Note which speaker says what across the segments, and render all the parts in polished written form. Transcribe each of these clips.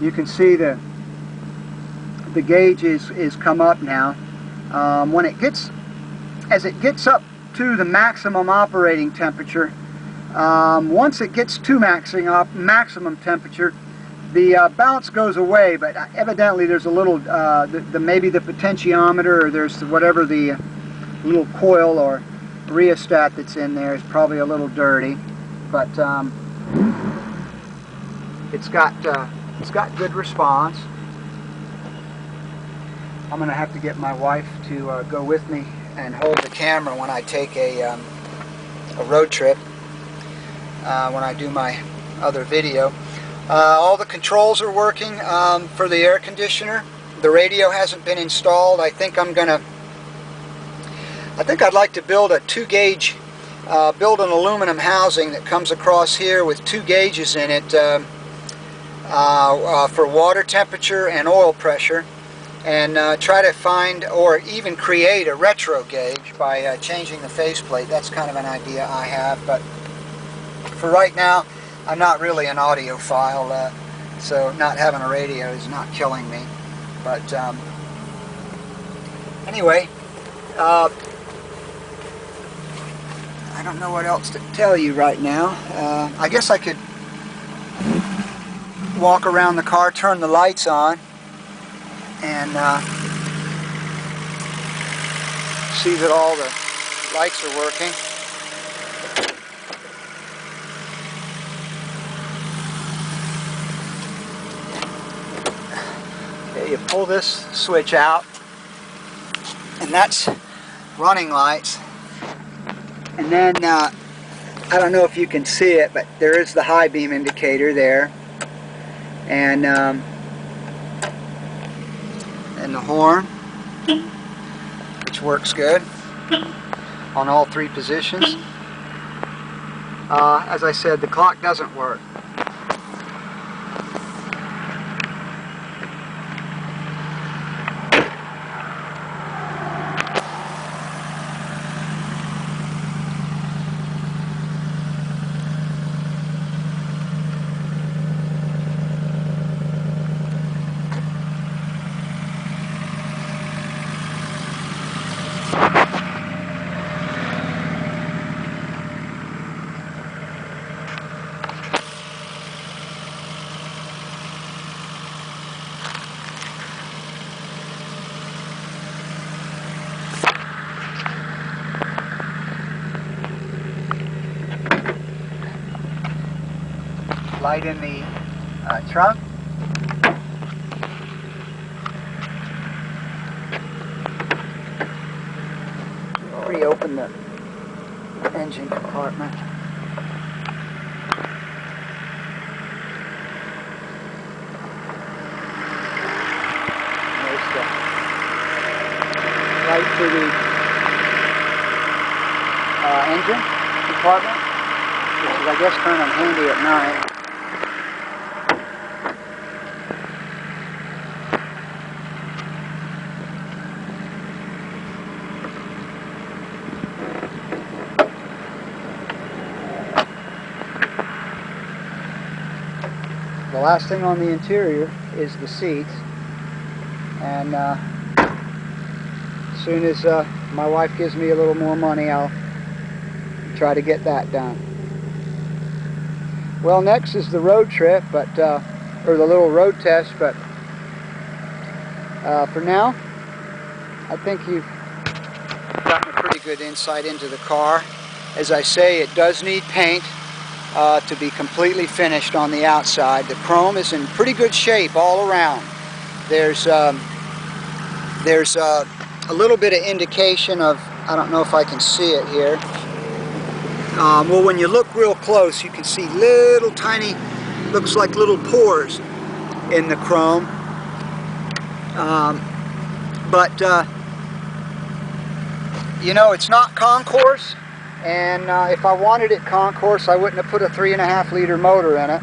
Speaker 1: You can see the gauge is come up now. When it gets, as it gets up to the maximum operating temperature, once it gets to maximum temperature, the bounce goes away, but evidently there's a little, maybe the potentiometer, or there's whatever the little coil or rheostat that's in there is probably a little dirty, but it's got good response. I'm going to have to get my wife to go with me and hold the camera when I take a road trip, when I do my other video. All the controls are working for the air conditioner. The radio hasn't been installed. I think I'd like to build a 2-gauge, build an aluminum housing that comes across here with 2 gauges in it for water temperature and oil pressure, and try to find or even create a retro gauge by changing the faceplate. That's kind of an idea I have, but for right now I'm not really an audiophile, so not having a radio is not killing me. But anyway, I don't know what else to tell you right now. I guess I could walk around the car, turn the lights on, and see that all the lights are working. Okay, you pull this switch out, and that's running lights. And then, I don't know if you can see it, but there is the high beam indicator there. And the horn, which works good on all 3 positions. As I said, the clock doesn't work. Light in the trunk. Reopen the engine compartment. There's the light for the engine compartment, which is, I guess, kind of handy at night. The last thing on the interior is the seats, and as soon as my wife gives me a little more money, I'll try to get that done. Well, next is the road trip, but or the little road test, but for now I think you've gotten a pretty good insight into the car. As I say, it does need paint to be completely finished on the outside. The chrome is in pretty good shape all around. There's a little bit of indication of, I don't know if I can see it here. Well, when you look real close, you can see little tiny, looks like little pores in the chrome. But you know, it's not concourse. And if I wanted it concourse, I wouldn't have put a 3.5 liter motor in it.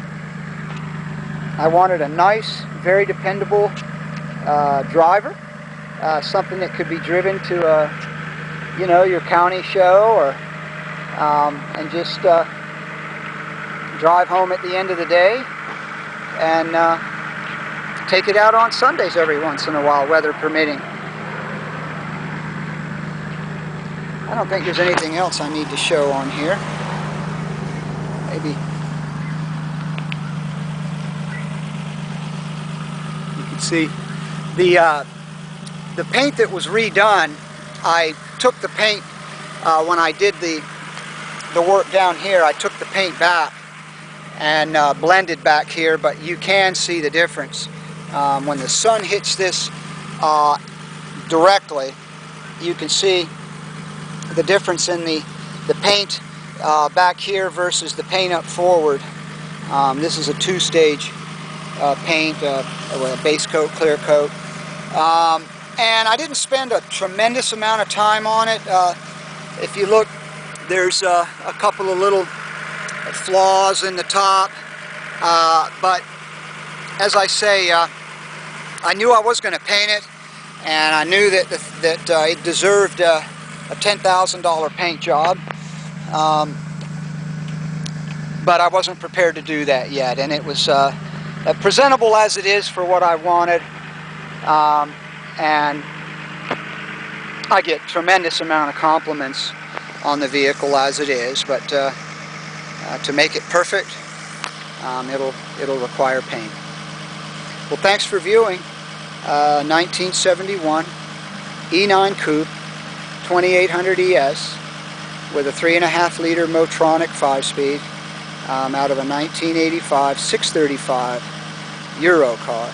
Speaker 1: I wanted a nice, very dependable driver, something that could be driven to you know, your county show, or and just drive home at the end of the day, and take it out on Sundays every once in a while, weather permitting. I don't think there's anything else I need to show on here. Maybe you can see the paint that was redone. I took the paint when I did the work down here. I took the paint back and blended back here, but you can see the difference when the sun hits this directly. You can see the difference in the paint back here versus the paint up forward. This is a two-stage paint, a base coat, clear coat. And I didn't spend a tremendous amount of time on it. If you look, there's a couple of little flaws in the top. But as I say, I knew I was going to paint it, and I knew that it deserved a $10,000 paint job. But I wasn't prepared to do that yet, and it was presentable as it is for what I wanted. And I get tremendous amount of compliments on the vehicle as it is, but to make it perfect, it'll require paint. Well, thanks for viewing. 1971 E9 Coupe 2800 ES with a 3.5 liter Motronic 5-speed out of a 1985 635 Euro car.